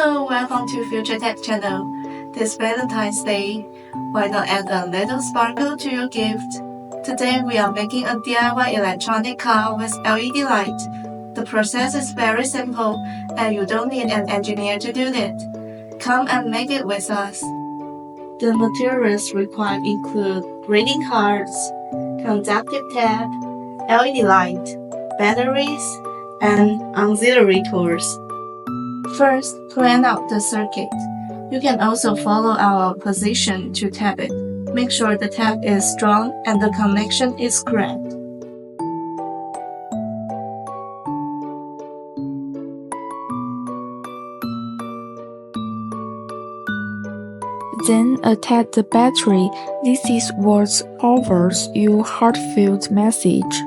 Hello, welcome to FUTURETECH channel. This Valentine's Day, why not add a little sparkle to your gift? Today we are making a DIY electronic car with LED light. The process is very simple and you don't need an engineer to do it. Come and make it with us. The materials required include greeting cards, conductive tape, LED light, batteries, and auxiliary tools. First, plan out the circuit. You can also follow our position to tap it. Make sure the tap is strong and the connection is correct. Then attach the battery. This is what powers your heartfelt message.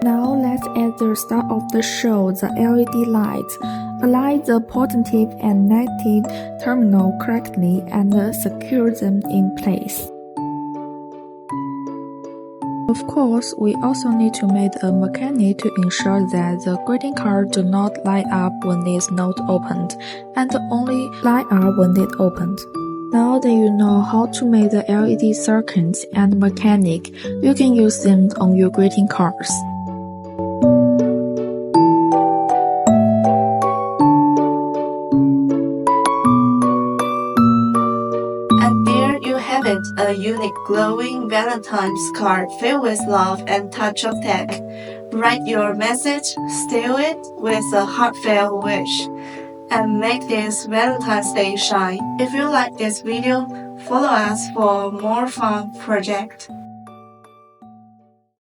Now let's add the star of the show, the LED lights. Align the positive and negative terminal correctly and secure them in place. Of course, we also need to make a mechanic to ensure that the greeting card do not light up when it's not opened, and only light up when it opened. Now that you know how to make the LED circuits and mechanic, you can use them on your greeting cards. And there you have it, a unique glowing Valentine's card filled with love and touch of tech. Write your message, seal it with a heartfelt wish, and make this Valentine's Day shine. If you like this video, follow us for more fun projects.